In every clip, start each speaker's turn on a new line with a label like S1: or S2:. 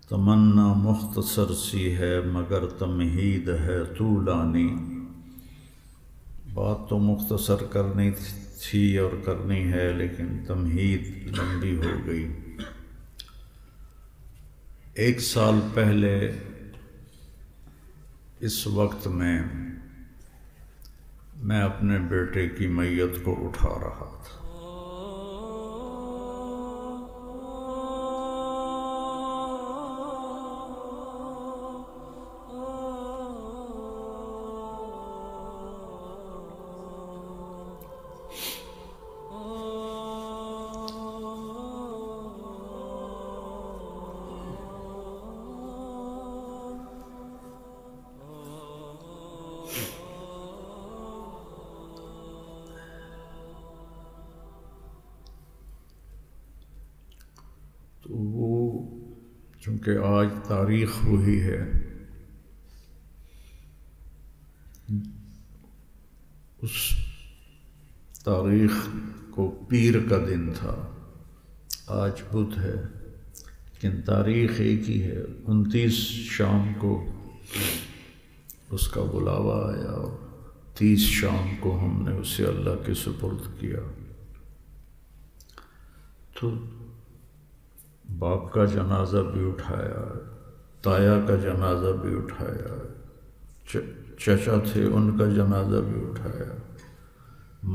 S1: تمنا مختصر سی ہے مگر تمہید ہے طولانی۔ بات تو مختصر کرنی تھی اور کرنی ہے، لیکن تمہید لمبی ہو گئی۔ 1 سال پہلے اس وقت میں اپنے بیٹے کی میت کو اٹھا رہا تھا۔ تو وہ چونکہ آج تاریخ وہی ہے، اس تاریخ کو پیر کا دن تھا، آج بدھ ہے، لیکن تاریخ ایک ہی ہے۔ 29 شام کو اس کا بلاوا آیا اور 30 شام کو ہم نے اسے اللہ کے سپرد کیا۔ تو باپ کا جنازہ بھی اٹھایا، تایا کا جنازہ بھی اٹھایا، چچا تھے ان کا جنازہ بھی اٹھایا۔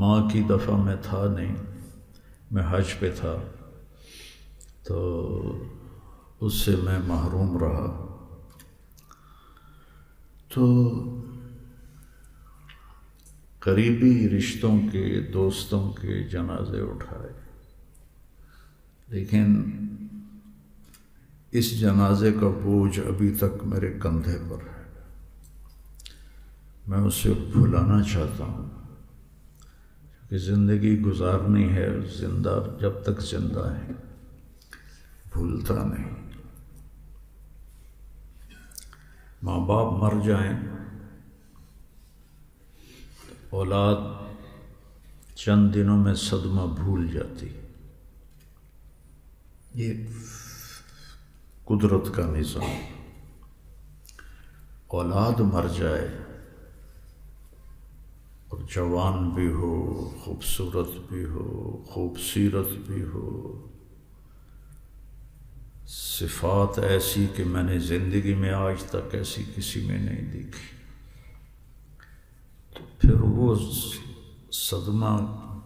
S1: ماں کی دفعہ میں تھا نہیں، میں حج پہ تھا، تو اس سے میں محروم رہا۔ تو قریبی رشتوں کے، دوستوں کے جنازے اٹھائے، لیکن اس جنازے کا بوجھ ابھی تک میرے کندھے پر ہے۔ میں اسے بھلانا چاہتا ہوں، کہ زندگی گزارنی ہے، زندہ جب تک زندہ ہے، بھولتا نہیں۔ ماں باپ مر جائیں، اولاد چند دنوں میں صدمہ بھول جاتی، یہ قدرت کا نظام۔ اولاد مر جائے اور جوان بھی ہو، خوبصورت بھی ہو، خوبصیرت بھی ہو، صفات ایسی کہ میں نے زندگی میں آج تک ایسی کسی میں نہیں دیکھی، تو پھر وہ صدمہ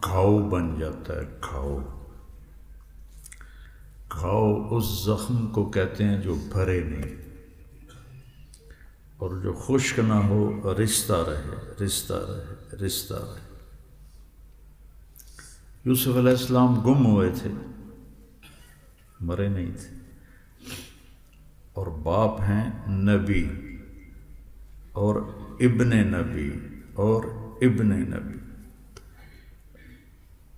S1: گھاؤ بن جاتا ہے۔ گھاؤ اس زخم کو کہتے ہیں جو بھرے نہیں، اور جو خشک نہ ہو، رشتہ رہے۔ یوسف علیہ السلام گم ہوئے تھے، مرے نہیں تھے، اور باپ ہیں نبی اور ابن نبی اور ابن نبی۔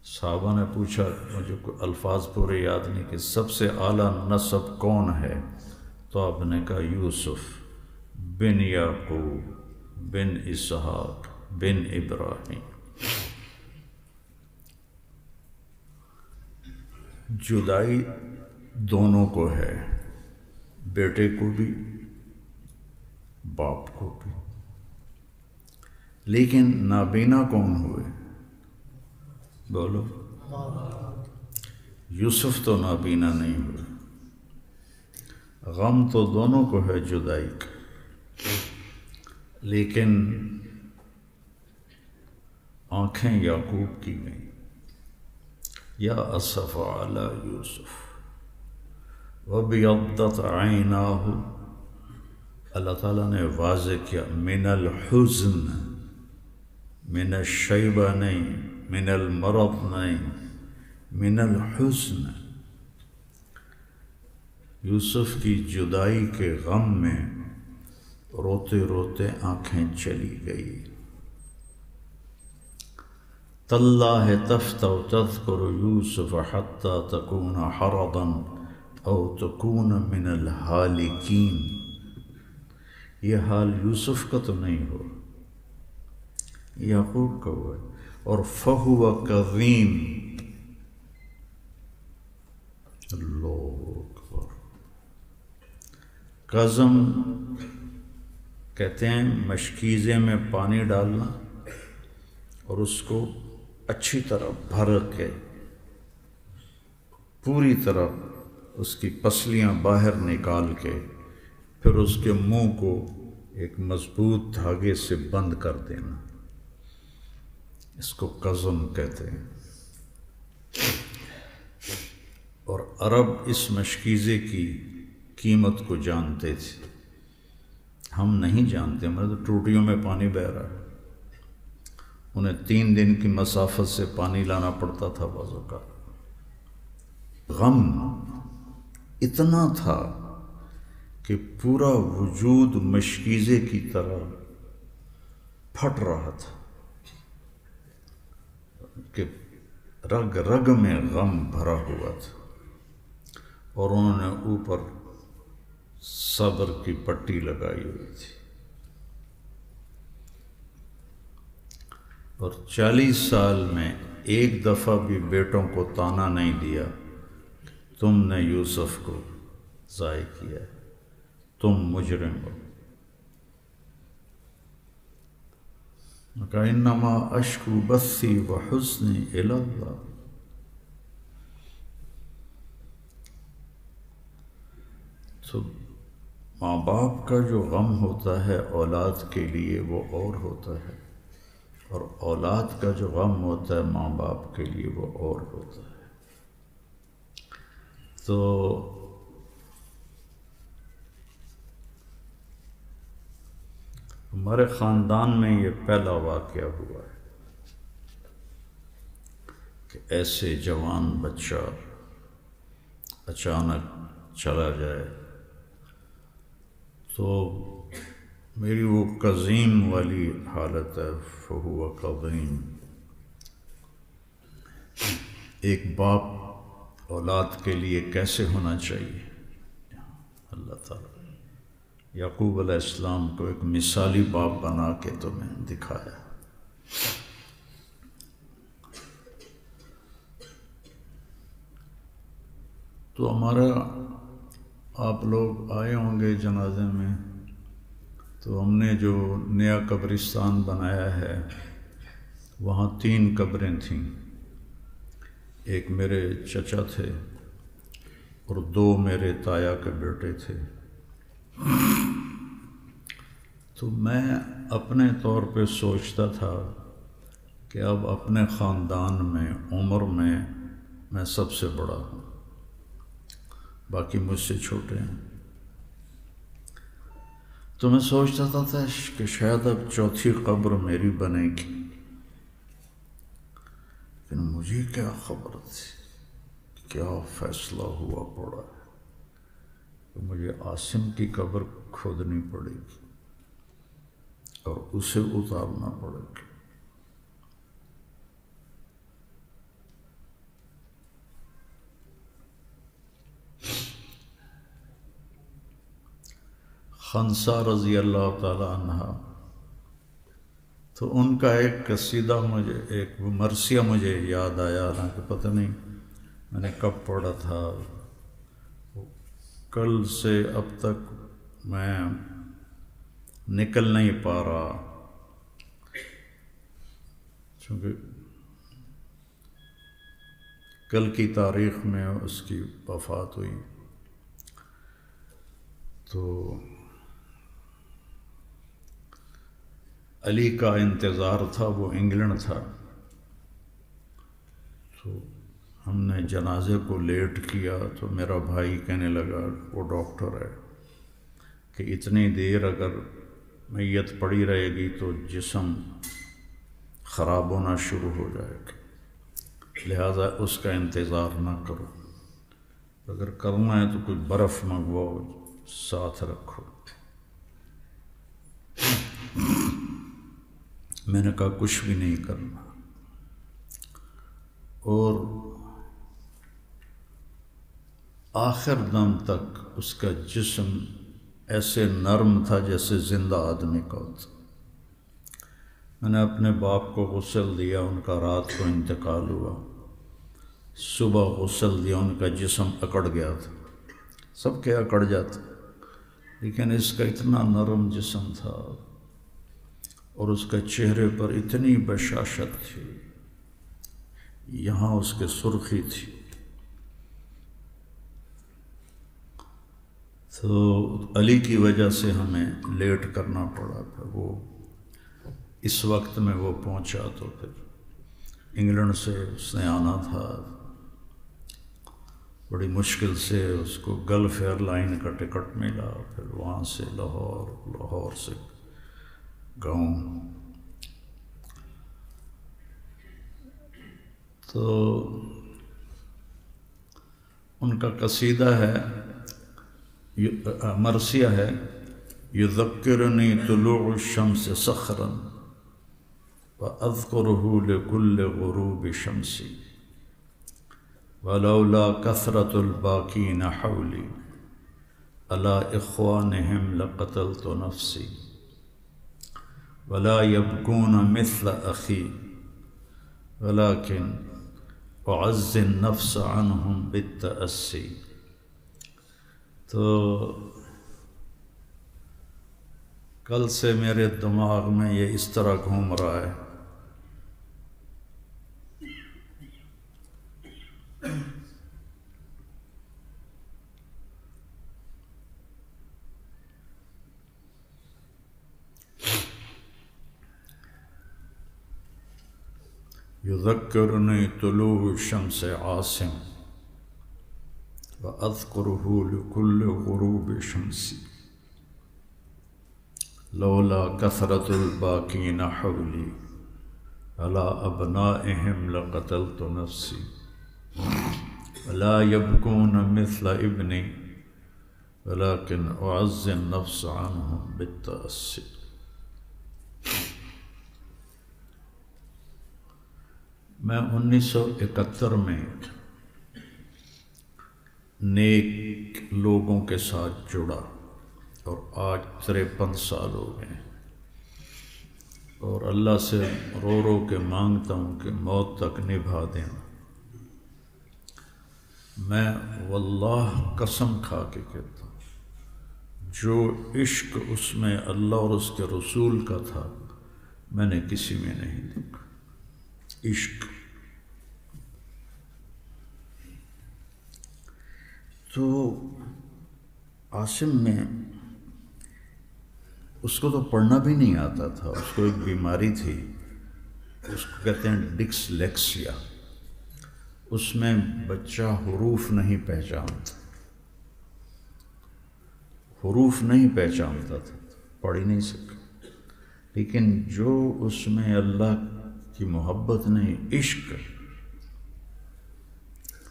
S1: صحابہ نے پوچھا، مجھے کوئی الفاظ پورے یاد نہیں، کہ سب سے اعلیٰ نسب کون ہے؟ تو آپ نے کہا یوسف بن یعقوب بن اسحاق بن ابراہیم۔ جدائی دونوں کو ہے، بیٹے کو بھی، باپ کو بھی، لیکن نابینا کون ہوئے؟ بولو۔ یوسف تو نابینا نہیں ہوئے۔ غم تو دونوں کو ہے جدائی کا، لیکن آنکھیں یعقوب کی گئیں۔ یا اسف علی یوسف وابیضت عیناہ، اللہ تعالیٰ نے واضح کیا، من الحزن، من الشیبہ نہیں، من المرض نہیں، من الحزن۔ یوسف کی جدائی کے غم میں روتے روتے آنکھیں چلی گئی۔ تاللہ تفتأ تذکر یوسف حتی تکون حرضا او تکون من الہالکین۔ یہ حال یوسف کا تو نہیں ہو، یعقوب کا ہوا، اور فہو کظیم۔ اللہ اکبر۔ قزم کہتے ہیں مشکیزے میں پانی ڈالنا اور اس کو اچھی طرح بھر کے پوری طرح اس کی پسلیاں باہر نکال کے پھر اس کے منہ کو ایک مضبوط دھاگے سے بند کر دینا، اس کو قزم کہتے ہیں۔ اور عرب اس مشکیزے کی قیمت کو جانتے تھے، ہم نہیں جانتے، ہمارے تو ٹوٹیوں میں پانی بہہ رہا ہے، انہیں 3 دن کی مسافت سے پانی لانا پڑتا تھا بعض اوقات۔ غم اتنا تھا کہ پورا وجود مشکیزے کی طرح پھٹ رہا تھا کہ رگ رگ میں غم بھرا ہوا تھا، اور انہوں نے اوپر صبر کی پٹی لگائی ہوئی تھی، اور 40 سال میں ایک دفعہ بھی بیٹوں کو طعنہ نہیں دیا تم نے یوسف کو ضائع کیا، تم مجرم ہو۔ کہا انما اشکو بثی وحزنی الی اللہ، تو ماں باپ کا جو غم ہوتا ہے اولاد کے لیے وہ اور ہوتا ہے، اور اولاد کا جو غم ہوتا ہے ماں باپ کے لیے وہ اور ہوتا ہے۔ تو ہمارے خاندان میں یہ پہلا واقعہ ہوا ہے کہ ایسے جوان بچہ اچانک چلا جائے، تو میری وہ قزیم والی حالت ہے، فہو قزیم۔ ایک باپ اولاد کے لیے کیسے ہونا چاہیے، اللہ تعالیٰ یعقوب علیہ السلام کو ایک مثالی باپ بنا کے تمہیں دکھایا۔ تو ہمارا آپ لوگ آئے ہوں گے جنازے میں، تو ہم نے جو نیا قبرستان بنایا ہے وہاں 3 قبریں تھیں، ایک میرے چچا تھے اور 2 میرے تایا کے بیٹے تھے۔ تو میں اپنے طور پہ سوچتا تھا کہ اب اپنے خاندان میں عمر میں سب سے بڑا ہوں، باقی مجھ سے چھوٹے ہیں، تو میں سوچتا تھا کہ شاید اب 4تھی قبر میری بنے گی، لیکن مجھے کیا خبر تھی، کیا فیصلہ ہوا پڑا ہے کہ مجھے عاصم کی قبر کھودنی پڑے گی اور اسے اتارنا پڑے گا۔ خنسا رضی اللہ تعالی عنہ، تو ان کا ایک قصیدہ مجھے، ایک مرثیہ مجھے یاد آیا، حالانکہ پتہ نہیں میں نے کب پڑھا تھا، کل سے اب تک میں نکل نہیں پا رہا، چونکہ کل کی تاریخ میں اس کی وفات ہوئی۔ تو علی کا انتظار تھا، وہ انگلینڈ تھا، تو ہم نے جنازے کو لیٹ کیا، تو میرا بھائی کہنے لگا، وہ ڈاکٹر ہے، کہ اتنی دیر اگر میت پڑی رہے گی تو جسم خراب ہونا شروع ہو جائے گا، لہذا اس کا انتظار نہ کرو، اگر کرنا ہے تو کوئی برف منگواؤ ساتھ رکھو۔ میں نے کہا کچھ بھی نہیں کرنا، اور آخر دم تک اس کا جسم ایسے نرم تھا جیسے زندہ آدمی کا ہوتا۔ میں نے اپنے باپ کو غسل دیا، ان کا رات کو انتقال ہوا، صبح غسل دیا، ان کا جسم اکڑ گیا تھا، سب کے اکڑ جاتا، لیکن اس کا اتنا نرم جسم تھا اور اس کا چہرے پر اتنی بشاشت تھی، یہاں اس کے سرخی تھی، تو علی کی وجہ سے ہمیں لیٹ کرنا پڑا تھا۔ وہ اس وقت میں وہ پہنچا تو پھر انگلینڈ سے اس نے آنا تھا، بڑی مشکل سے اس کو گلف ایئر لائن کا ٹکٹ ملا، پھر وہاں سے لاہور، لاہور سے گاؤں۔ تو ان کا قصیدہ ہے، مرثیہ ہے، یذکرنی طلوع الشمس صخرا واذکرہ لکل غروب شمسی ولولا کثرت الباکین حولی علی اخوانہم لقتلت نفسی ولا یبکون مثل اخی ولكن اعز النفس عنہم بالتأسی۔ تو کل سے میرے دماغ میں یہ اس طرح گھوم رہا ہے، یذکرنی طلوع الشمس عاصم وأذکرہ لکل غروب شمسی لولا کثرت الباکین حولی علی ابنائہم لقتلت نفسی ولا یبکون مثل ابنی ولكن اعز النفس عنہم بالتأسی۔ میں 1971 میں نیک لوگوں کے ساتھ جڑا اور آج 53 سال ہو گئے، اور اللہ سے رو رو کے مانگتا ہوں کہ موت تک نبھا دیں۔ میں واللہ قسم کھا کے کہتا ہوں، جو عشق اس میں اللہ اور اس کے رسول کا تھا میں نے کسی میں نہیں دیکھا۔ عشق تو عاصم میں اس کو تو پڑھنا بھی نہیں آتا تھا، اس کو ایک بیماری تھی، اس کو کہتے ہیں ڈسلیکسیا، اس میں بچہ حروف نہیں پہچانتا، حروف نہیں پہچانتا تھا، پڑھ ہی نہیں سکا، لیکن جو اس میں اللہ کی محبت نہیں، عشق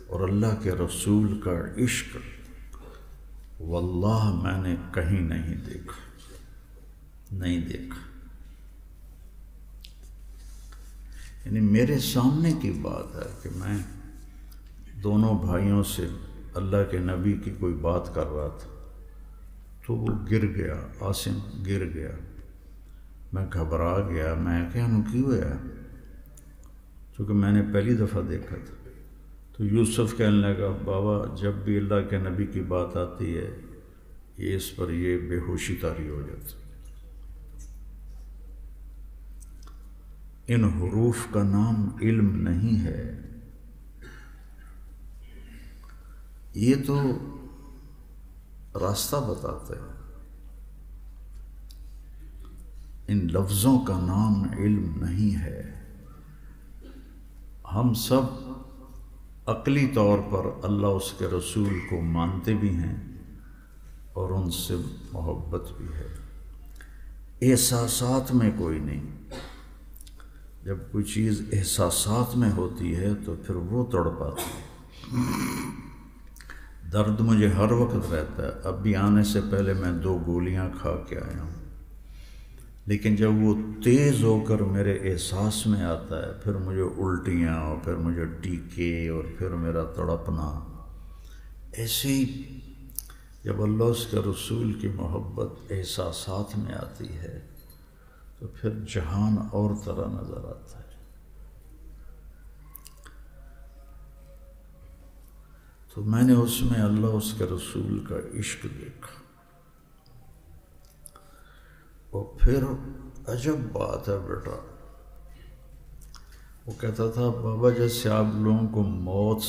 S1: اور اللہ کے رسول کا عشق، واللہ میں نے کہیں نہیں دیکھا، نہیں دیکھا۔ یعنی میرے سامنے کی بات ہے کہ میں دونوں بھائیوں سے اللہ کے نبی کی کوئی بات کر رہا تھا تو وہ گر گیا، عاصم گر گیا، میں گھبرا گیا، میں کیا کیوں ہوا، چونکہ میں نے پہلی دفعہ دیکھا تھا۔ تو یوسف کہنے لگا، بابا جب بھی اللہ کے نبی کی بات آتی ہے یہ اس پر یہ بے ہوشی طاری ہو جاتی، ان حروف کا نام علم نہیں ہے، یہ تو راستہ بتاتے ہیں، ان لفظوں کا نام علم نہیں ہے۔ ہم سب عقلی طور پر اللہ اس کے رسول کو مانتے بھی ہیں اور ان سے محبت بھی ہے، احساسات میں کوئی نہیں۔ جب کوئی چیز احساسات میں ہوتی ہے تو پھر وہ تڑپاتی ہے۔ درد مجھے ہر وقت رہتا ہے، اب بھی آنے سے پہلے میں 2 گولیاں کھا کے آیا ہوں، لیکن جب وہ تیز ہو کر میرے احساس میں آتا ہے پھر مجھے الٹیاں اور پھر مجھے ٹیکے اور پھر میرا تڑپنا، ایسے ہی جب اللہ اس کے رسول کی محبت احساسات میں آتی ہے تو پھر جہان اور طرح نظر آتا ہے۔ تو میں نے اس میں اللہ اس کے رسول کا عشق دیکھا، اور پھر عجب بات ہے بیٹا، وہ کہتا تھا بابا جیسے آپ لوگوں کو موت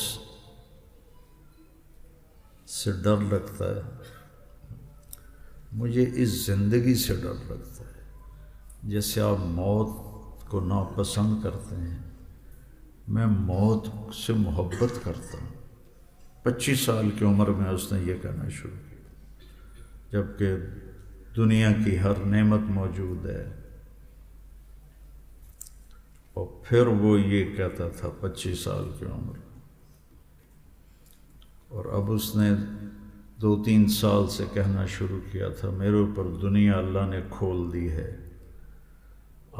S1: سے ڈر لگتا ہے، مجھے اس زندگی سے ڈر لگتا ہے. جیسے آپ موت کو ناپسند کرتے ہیں، میں موت سے محبت کرتا ہوں. 25 سال کی عمر میں اس نے یہ کہنا شروع کیا، جبکہ دنیا کی ہر نعمت موجود ہے. اور پھر وہ یہ کہتا تھا 25 سال کی عمر میں. اور اب اس نے 2-3 سال سے کہنا شروع کیا تھا میرے اوپر دنیا اللہ نے کھول دی ہے،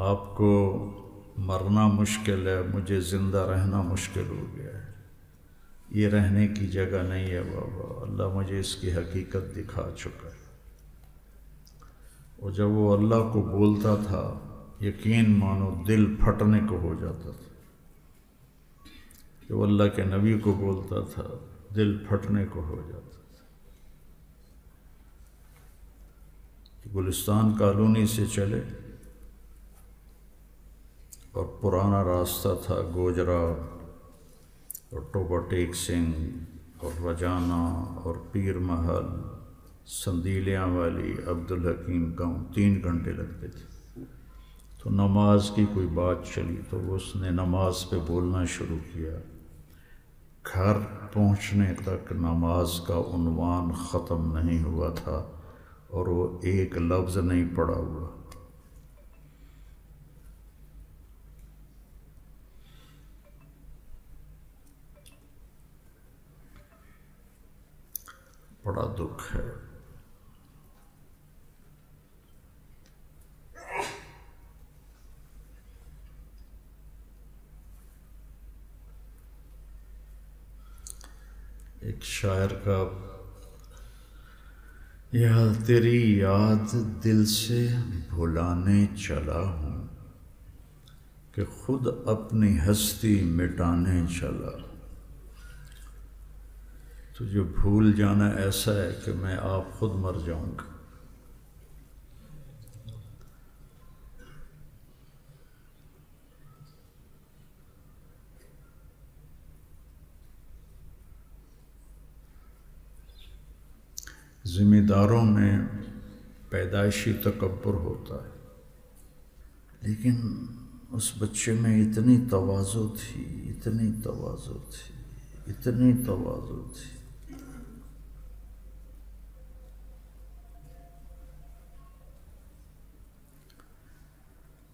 S1: آپ کو مرنا مشکل ہے، مجھے زندہ رہنا مشکل ہو گیا ہے، یہ رہنے کی جگہ نہیں ہے بابا، اللہ مجھے اس کی حقیقت دکھا چکا ہے. اور جب وہ اللہ کو بولتا تھا یقین مانو دل پھٹنے کو ہو جاتا تھا. جو اللہ کے نبی کو بولتا تھا دل پھٹنے کو ہو جاتا تھا. گلستان کالونی سے چلے اور پرانا راستہ تھا گوجرا اور ٹوبا ٹیک سنگھ اور رجانہ اور پیر محل، سندیلیاں والی، عبدالحکیم گاؤں، 3 گھنٹے لگتے تھے. تو نماز کی کوئی بات چلی تو اس نے نماز پہ بولنا شروع کیا. گھر پہنچنے تک نماز کا عنوان ختم نہیں ہوا تھا اور وہ ایک لفظ نہیں پڑا ہوا. بڑا دکھ ہے. ایک شاعر کا یا تیری یاد دل سے بھلانے چلا ہوں کہ خود اپنی ہستی مٹانے چلا. تجھے بھول جانا ایسا ہے کہ میں آپ خود مر جاؤں گا. ذمہ داروں میں پیدائشی تکبر ہوتا ہے، لیکن اس بچے میں اتنی تواضع تھی، اتنی تواضع تھی، اتنی تواضع تھی.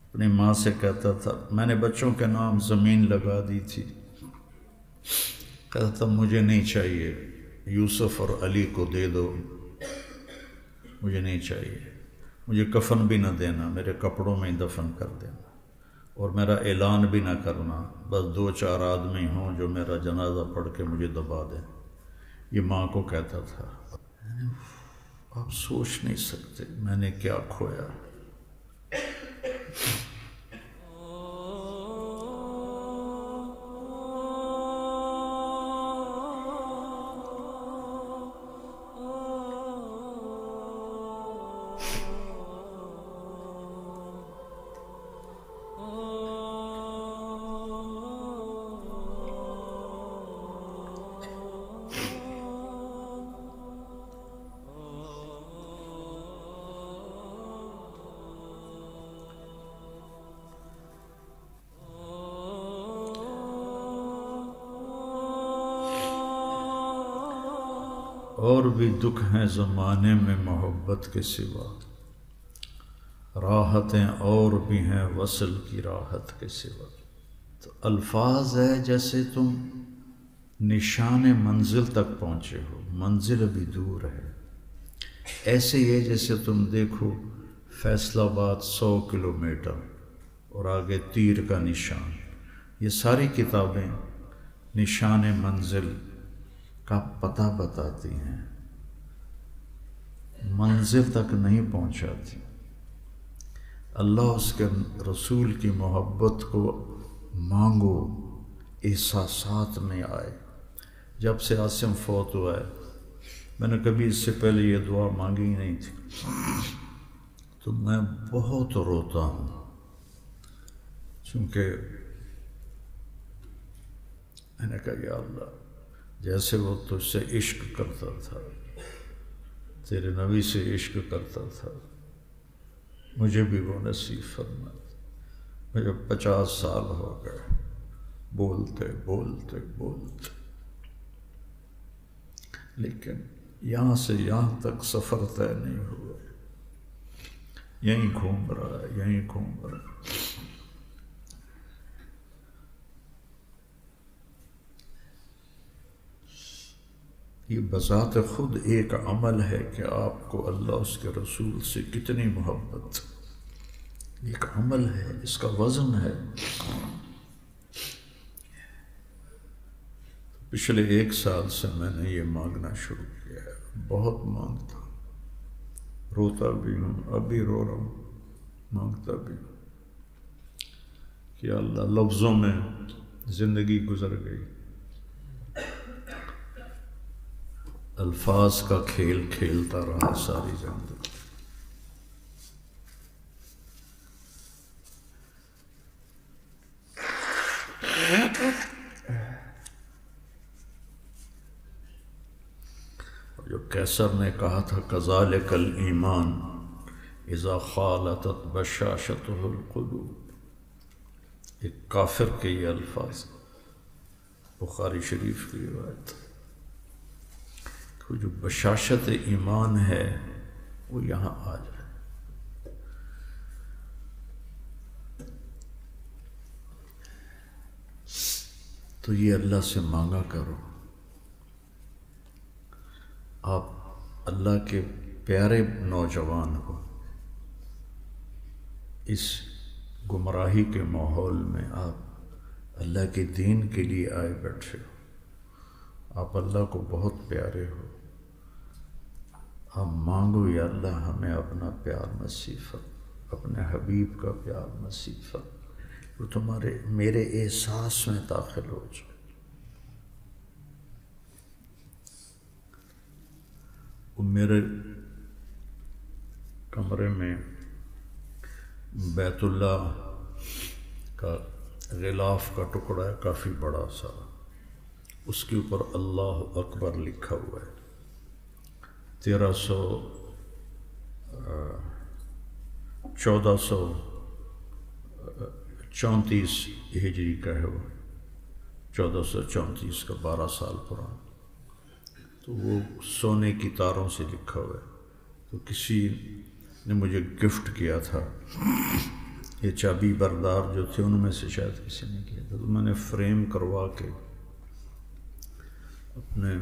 S1: اپنی ماں سے کہتا تھا، میں نے بچوں کے نام زمین لگا دی تھی، کہتا تھا مجھے نہیں چاہیے، یوسف اور علی کو دے دو، مجھے نہیں چاہیے، مجھے کفن بھی نہ دینا، میرے کپڑوں میں ہی دفن کر دینا، اور میرا اعلان بھی نہ کرنا، بس 2-4 آدمی ہوں جو میرا جنازہ پڑھ کے مجھے دبا دیں. یہ ماں کو کہتا تھا. آپ سوچ نہیں سکتے میں نے کیا کھویا. اور بھی دکھ ہیں زمانے میں محبت کے سوا، راحتیں اور بھی ہیں وصل کی راحت کے سوا. تو الفاظ ہے جیسے تم نشان منزل تک پہنچے ہو، منزل ابھی دور ہے. ایسے یہ جیسے تم دیکھو فیصل آباد 100 کلومیٹر اور آگے تیر کا نشان. یہ ساری کتابیں نشان منزل کا پتہ بتاتی ہیں، منزل تک نہیں پہنچاتی. اللہ اس کے رسول کی محبت کو مانگو، احساسات میں آئے. جب سے عاصم فوت ہوا ہے میں نے کبھی اس سے پہلے یہ دعا مانگی ہی نہیں تھی. تو میں بہت روتا ہوں، چونکہ میں نے کہا یا اللہ جیسے وہ تجھ سے عشق کرتا تھا، تیرے نبی سے عشق کرتا تھا، مجھے بھی وہ نصیب فرما۔ مجھے 50 سال ہو گئے بولتے بولتے بولتے، لیکن یہاں سے یہاں تک سفر طے نہیں ہوا، یہیں گھوم رہا ہے، یہیں گھوم رہا ہے۔ یہ بذات خود ایک عمل ہے کہ آپ کو اللہ اس کے رسول سے کتنی محبت، ایک عمل ہے، اس کا وزن ہے۔ پچھلے 1 سال سے میں نے یہ مانگنا شروع کیا ہے، بہت مانگتا ہوں، روتا بھی ہوں، ابھی رو رہا ہوں، مانگتا بھی ہوں کہ اللہ لفظوں میں زندگی گزر گئی، الفاظ کا کھیل کھیلتا رہا ساری زندگی۔ جو کیسر نے کہا تھا کذالک الایمان اذا خالطت بشاشتہ القلوب، ایک کافر کے یہ الفاظ، بخاری شریف کی روایت، جو بشاشت ایمان ہے وہ یہاں آ جائے۔ تو یہ اللہ سے مانگا کرو، آپ اللہ کے پیارے نوجوان ہو، اس گمراہی کے ماحول میں آپ اللہ کے دین کے لیے آئے بیٹھے ہو، آپ اللہ کو بہت پیارے ہو، آپ مانگو یا اللہ ہمیں اپنا پیار نصیب فرما، اپنے حبیب کا پیار نصیب فرما، وہ تمہارے میرے احساس میں داخل ہو جائے۔ وہ میرے کمرے میں بیت اللہ کا غلاف کا ٹکڑا ہے، کافی بڑا سا، اس کے اوپر اللہ اکبر لکھا ہوا ہے، 1434 ہجری کا ہے، وہ 1434 کا، 12 سال پرانا۔ تو وہ سونے کی تاروں سے لکھا ہوا ہے، تو کسی نے مجھے گفٹ کیا تھا، یہ چابی بردار جو تھے ان میں سے شاید کسی نے کیا تھا، تو میں نے فریم کروا کے اپنے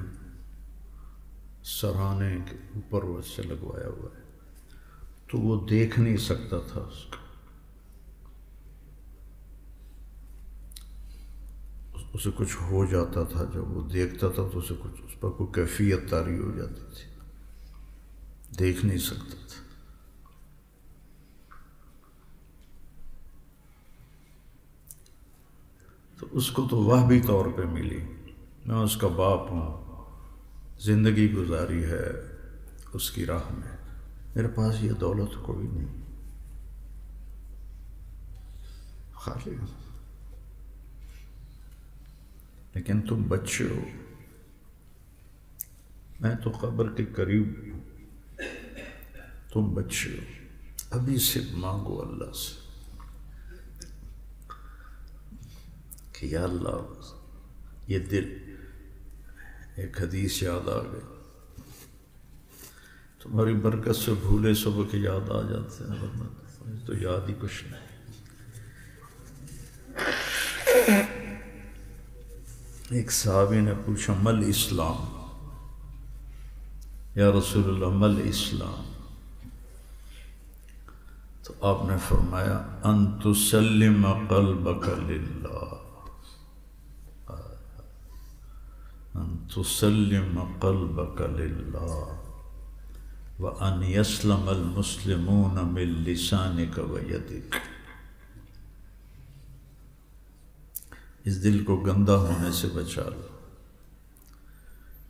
S1: سرہانے کے اوپر وہ سے لگوایا ہوا ہے، تو وہ دیکھ نہیں سکتا تھا اس کو، اسے کچھ ہو جاتا تھا، جب وہ دیکھتا تھا تو اسے کچھ اس پر کوئی کیفیت طاری ہو جاتی تھی، دیکھ نہیں سکتا تھا۔ تو اس کو تو وہبی طور پہ ملی، میں اس کا باپ ہوں، زندگی گزاری ہے اس کی راہ میں، میرے پاس یہ دولت کوئی نہیں، خالی، لیکن تم بچے ہو، میں تو قبر کے قریب ہوں، تم بچے ہو، ابھی سے مانگو اللہ سے کہ یا اللہ، یہ دل، ایک حدیث یاد آ گئی، تمہاری برکت سے بھولے سبق یاد آ جاتے ہیں، ورنہ تو یاد ہی کچھ نہیں۔ ایک صحابی نے پوچھا مل اسلام، یا رسول اللہ مل اسلام، تو آپ نے فرمایا ان تسلم قلبک للہ، ان تسلم قلبک للہ وان یسلم المسلمون من لسانک ویدک، اس دل کو گندا ہونے سے بچا لو،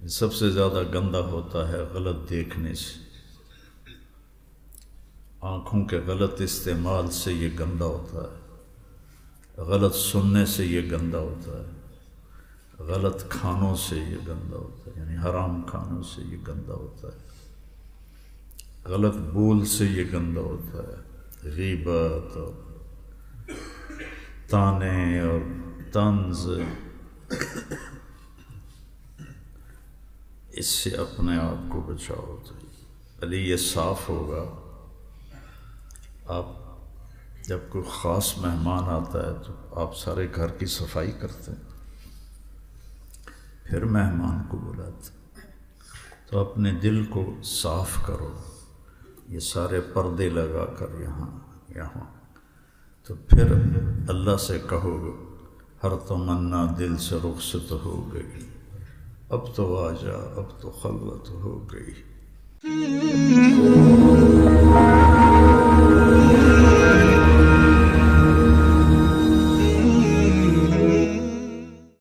S1: سب سے زیادہ گندا ہوتا ہے غلط دیکھنے سے، آنکھوں کے غلط استعمال سے یہ گندا ہوتا ہے، غلط سننے سے یہ گندا ہوتا ہے، غلط کھانوں سے یہ گندا ہوتا ہے، یعنی حرام کھانوں سے یہ گندا ہوتا ہے، غلط بول سے یہ گندا ہوتا ہے، غیبت اور تانے اور طنز، اس سے اپنے آپ کو بچاؤ۔ علی یہ صاف ہوگا۔ آپ جب کوئی خاص مہمان آتا ہے تو آپ سارے گھر کی صفائی کرتے ہیں، پھر مہمان کو بلاتے ہیں، تو اپنے دل کو صاف کرو، یہ سارے پردے لگا کر یہاں تو پھر اللہ سے کہو ہر تمنا دل سے رخصت ہو گئی، اب تو آجا، اب تو خلوت ہو گئی۔